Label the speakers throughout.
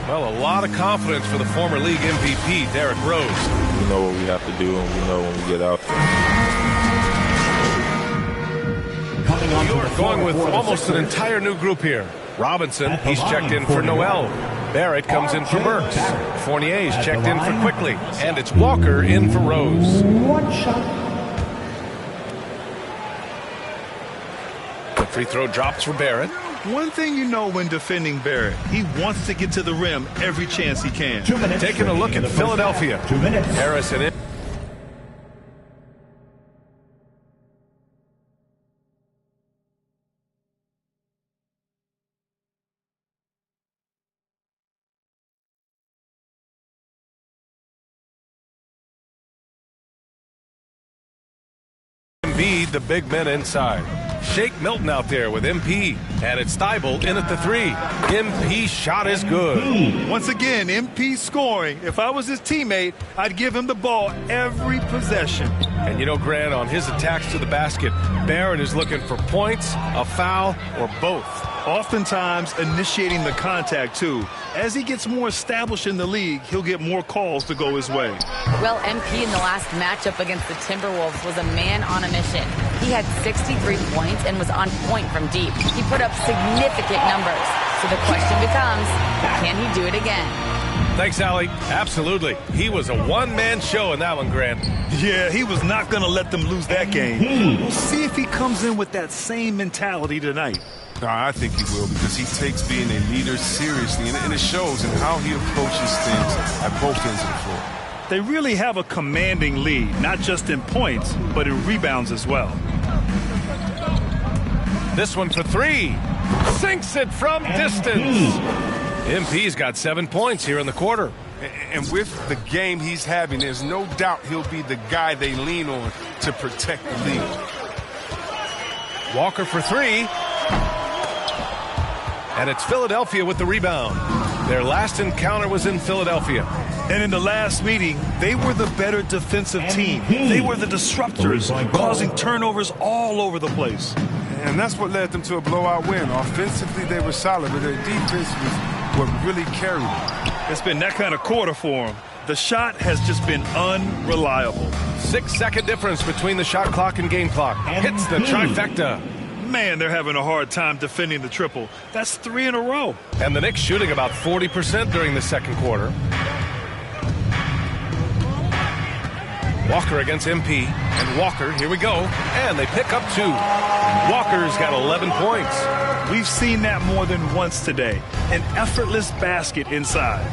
Speaker 1: Well, a lot of confidence for the former league MVP, Derrick Rose.
Speaker 2: We know what we have to do, and we know when we get out there.
Speaker 1: You're going with almost an entire new group here. Robinson, he's checked in for Noel. Barrett comes in for Burks. Fournier's checked in for Quickly. And it's Walker in for Rose. The free throw drops for Barrett.
Speaker 3: One thing you know when defending Barrett, he wants to get to the rim every chance he can.
Speaker 1: Taking a look at Philadelphia. Harrison in. Embiid, the big men inside. Shake Milton out there with MP. And it's Thybulle in at the 3. MP shot is good.
Speaker 3: Once again, MP scoring. If I was his teammate, I'd give him the ball every possession.
Speaker 1: And you know, Grant, on his attacks to the basket, Barrett is looking for points, a foul, or both.
Speaker 3: Oftentimes initiating the contact, too. As he gets more established in the league, he'll get more calls to go his way.
Speaker 4: Well, MP in the last matchup against the Timberwolves was a man on a mission. He had 63 points and was on point from deep. He put up significant numbers. So the question becomes, can he do it again?
Speaker 1: Thanks, Allie. Absolutely. He was a one-man show in that one, Grant.
Speaker 3: Yeah, he was not going to let them lose that game. We'll see if he comes in with that same mentality tonight.
Speaker 5: I think he will, because he takes being a leader seriously, and it shows in how he approaches things at both ends of the floor.
Speaker 3: They really have a commanding lead, not just in points, but in rebounds as well.
Speaker 1: This one for 3. Sinks it from distance. MP's got 7 points here in the quarter.
Speaker 5: And with the game he's having, there's no doubt he'll be the guy they lean on to protect the lead.
Speaker 1: Walker for 3. And it's Philadelphia with the rebound. Their last encounter was in Philadelphia.
Speaker 3: And in the last meeting, they were the better defensive team. They were the disruptors, causing turnovers all over the place.
Speaker 5: And that's what led them to a blowout win. Offensively, they were solid, but their defense was what really carried them.
Speaker 3: It's been that kind of quarter for them. The shot has just been unreliable.
Speaker 1: 6-second difference between the shot clock and game clock. Hits the trifecta.
Speaker 3: Man, they're having a hard time defending the triple. That's 3 in a row.
Speaker 1: And the Knicks shooting about 40% during the second quarter. Walker against MP. And Walker, here we go. And they pick up 2. Walker's got 11 points.
Speaker 3: We've seen that more than once today. An effortless basket inside.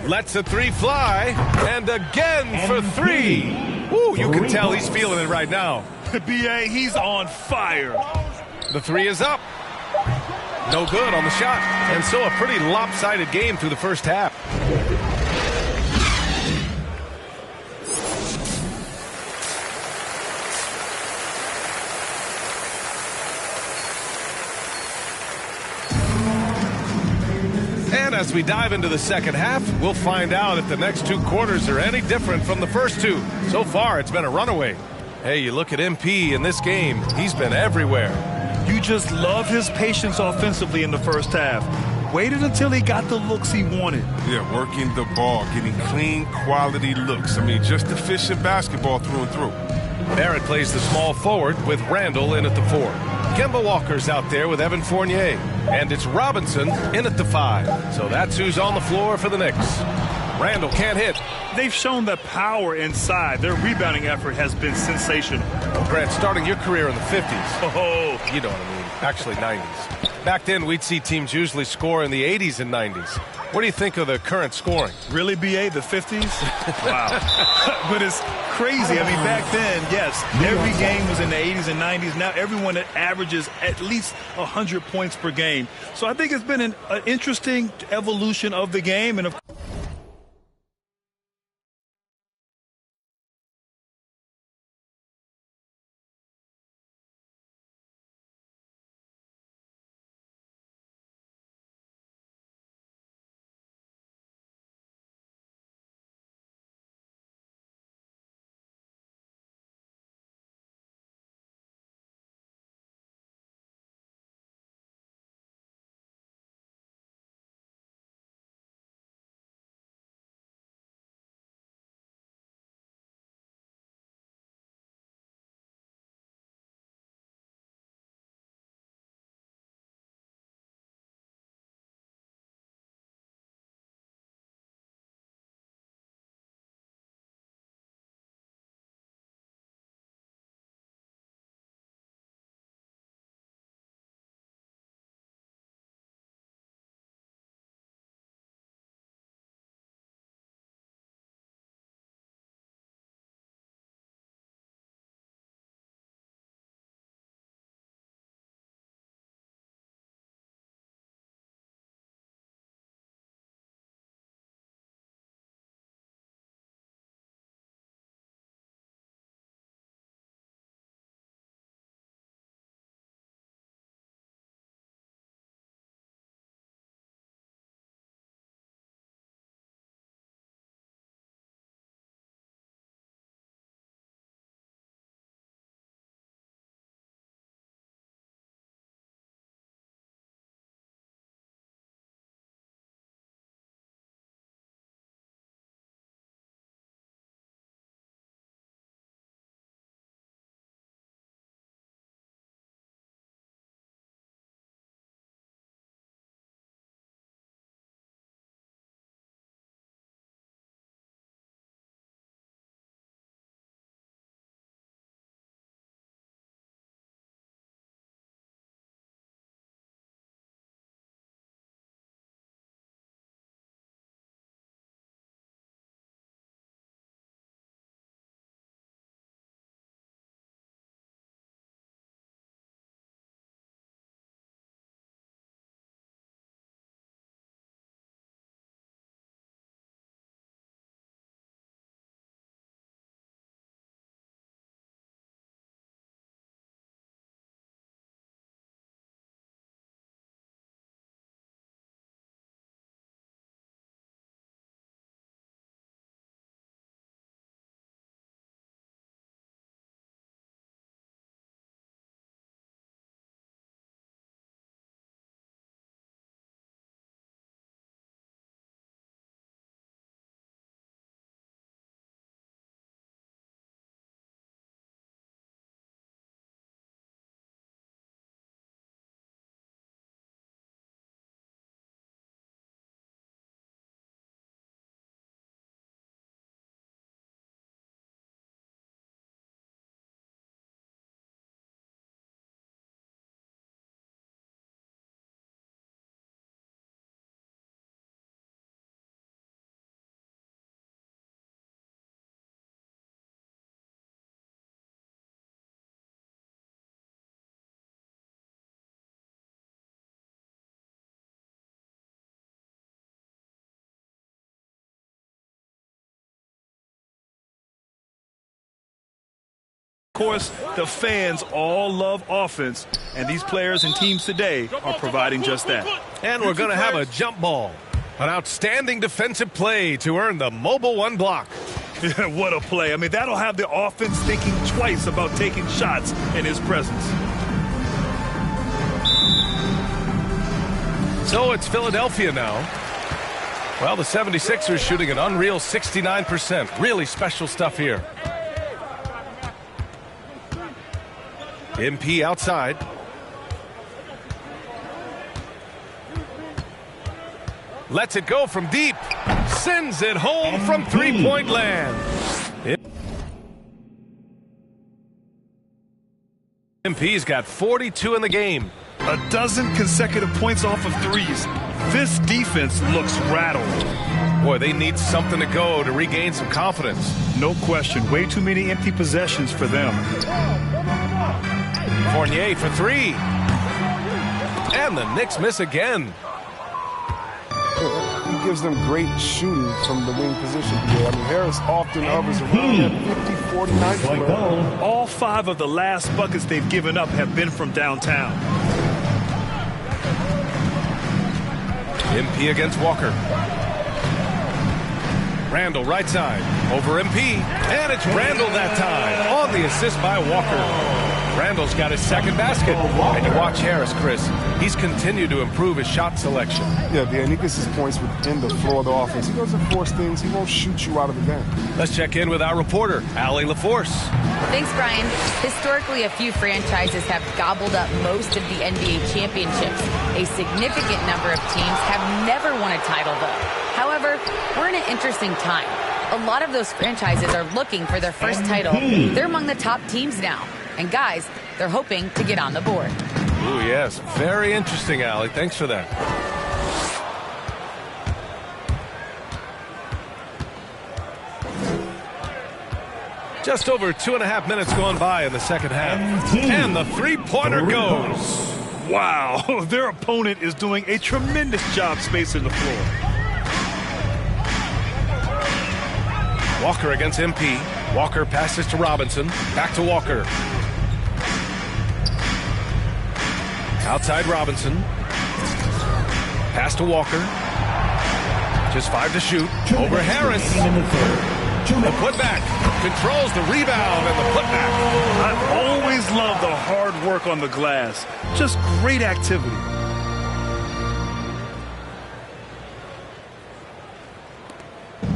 Speaker 1: Lets a 3 fly. And again for 3. Ooh, you can tell he's feeling it right now.
Speaker 3: B.A., he's on fire.
Speaker 1: The 3 is up. No good on the shot. And so a pretty lopsided game through the first half. And as we dive into the second half, we'll find out if the next 2 quarters are any different from the first 2. So far, it's been a runaway. Hey, you look at MP in this game, he's been everywhere.
Speaker 3: You just love his patience offensively in the first half. Waited until he got the looks he wanted.
Speaker 5: Yeah, working the ball, getting clean, quality looks. I mean, just efficient basketball through and through.
Speaker 1: Barrett plays the small forward with Randall in at the 4. Kemba Walker's out there with Evan Fournier. And it's Robinson in at the 5. So that's who's on the floor for the Knicks. Randall can't hit.
Speaker 3: They've shown the power inside. Their rebounding effort has been sensational.
Speaker 1: Well, Grant, starting your career in the 50s.
Speaker 3: Oh,
Speaker 1: you know what I mean. Actually, 90s. Back then, we'd see teams usually score in the 80s and 90s. What do you think of the current scoring?
Speaker 3: Really, B.A., the 50s? Wow. But it's crazy. I mean, back then, yes, every game was in the 80s and 90s. Now everyone averages at least 100 points per game. So I think it's been an interesting evolution of the game. And of Of course, the fans all love offense, and these players and teams today are providing just that.
Speaker 1: And we're going to have a jump ball. An outstanding defensive play to earn the Mobile One block.
Speaker 3: What a play. I mean, that'll have the offense thinking twice about taking shots in his presence.
Speaker 1: So it's Philadelphia now. Well, the 76ers shooting an unreal 69%. Really special stuff here. MP outside. Lets it go from deep. Sends it home from three-point land. MP's got 42 in the game.
Speaker 3: A dozen consecutive points off of threes. This defense looks rattled.
Speaker 1: Boy, they need something to go to regain some confidence.
Speaker 3: No question. Way too many empty possessions for them.
Speaker 1: Fournier for three. And the Knicks miss again.
Speaker 6: He gives them great shooting from the wing position. I mean, Harris often hovers around that 50, 40, 90.
Speaker 3: All 5 of the last buckets they've given up have been from downtown.
Speaker 1: MP against Walker. Randall right side over MP. And it's Randall that time on the assist by Walker. Randall's got his second basket. And you watch Harris, Chris. He's continued to improve his shot selection.
Speaker 6: Yeah, and he gets his points within the floor of the offense. He doesn't force things. He won't shoot you out of the game.
Speaker 1: Let's check in with our reporter, Allie LaForce.
Speaker 4: Thanks, Brian. Historically, a few franchises have gobbled up most of the NBA championships. A significant number of teams have never won a title, though. However, we're in an interesting time. A lot of those franchises are looking for their first title. They're among the top teams now. And guys, they're hoping to get on the board.
Speaker 1: Ooh, yes. Very interesting, Allie. Thanks for that. Just over 2.5 minutes going by in the second half. And the three-pointer goes.
Speaker 3: Wow, their opponent is doing a tremendous job spacing the floor.
Speaker 1: Walker against MP. Walker passes to Robinson. Back to Walker. Outside Robinson. Pass to Walker. Just 5 to shoot. Over Harris. The putback. Controls the rebound and the putback.
Speaker 3: I've always loved the hard work on the glass. Just great activity.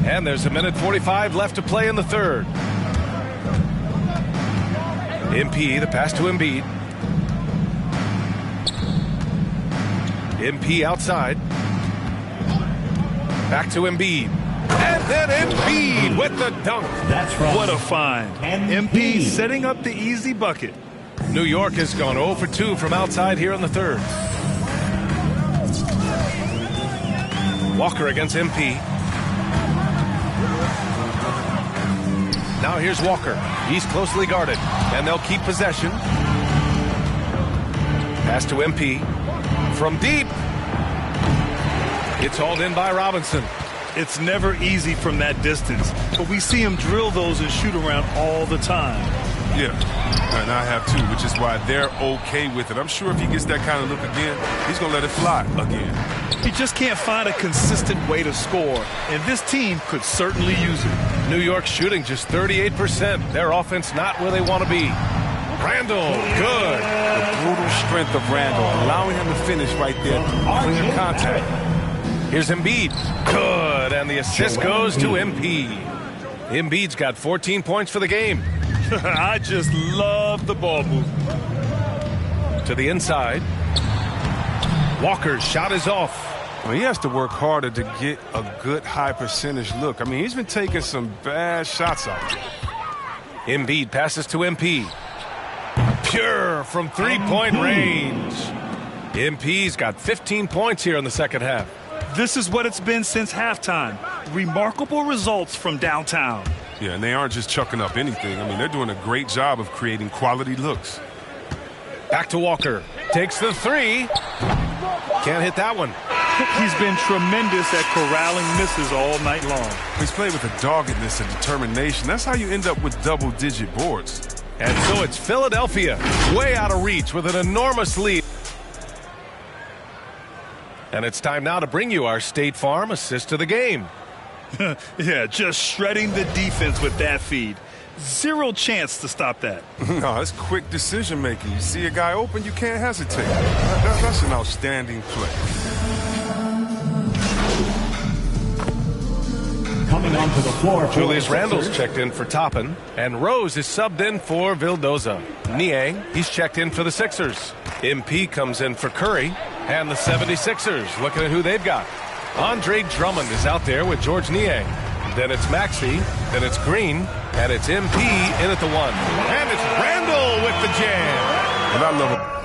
Speaker 1: And there's 1:45 left to play in the third. MP, the pass to Embiid. MP outside. Back to Embiid. And then Embiid with the dunk.
Speaker 2: That's right.
Speaker 3: What a find. MP setting up the easy bucket.
Speaker 1: New York has gone 0 for 2 from outside here in the third. Walker against MP. Now here's Walker. He's closely guarded, and they'll keep possession. Pass to MP. From deep. It's hauled in by Robinson.
Speaker 3: It's never easy from that distance, but we see him drill those and shoot around all the time.
Speaker 5: Yeah, and I have too, which is why they're okay with it. I'm sure if he gets that kind of look again, he's going to let it fly again.
Speaker 3: He just can't find a consistent way to score, and this team could certainly use it.
Speaker 1: New York shooting just 38%. Their offense not where they want to be. Randall, good.
Speaker 5: The brutal strength of Randall, allowing him to finish right there. Clear contact.
Speaker 1: Here's Embiid. Good, and the assist goes to MP. Embiid's got 14 points for the game.
Speaker 3: I just love the ball movement.
Speaker 1: To the inside. Walker's shot is off.
Speaker 5: Well, he has to work harder to get a good high percentage look. I mean, he's been taking some bad shots out.
Speaker 1: Embiid passes to MP. Pure from three-point range. MP's got 15 points here in the second half.
Speaker 3: This is what it's been since halftime. Remarkable results from downtown.
Speaker 5: Yeah, and they aren't just chucking up anything. I mean, they're doing a great job of creating quality looks.
Speaker 1: Back to Walker. Takes the three. Can't hit that one.
Speaker 3: He's been tremendous at corralling misses all night long.
Speaker 5: He's played with a doggedness and determination. That's how you end up with double-digit boards.
Speaker 1: And so it's Philadelphia, way out of reach with an enormous lead. And it's time now to bring you our State Farm assist of the game.
Speaker 3: Yeah, just shredding the defense with that feed. Zero chance to stop that.
Speaker 5: No, it's quick decision making. You see a guy open, you can't hesitate. That's an outstanding play.
Speaker 2: Coming onto the floor.
Speaker 1: Julius Randle's checked in for Toppin, and Rose is subbed in for Vildoza. Niang, he's checked in for the Sixers. MP comes in for Curry, and the 76ers looking at who they've got. Andre Drummond is out there with George Niang. Then it's Maxey, then it's Green, and it's MP in at the 1. And it's Randle with the jam.
Speaker 5: And I love it.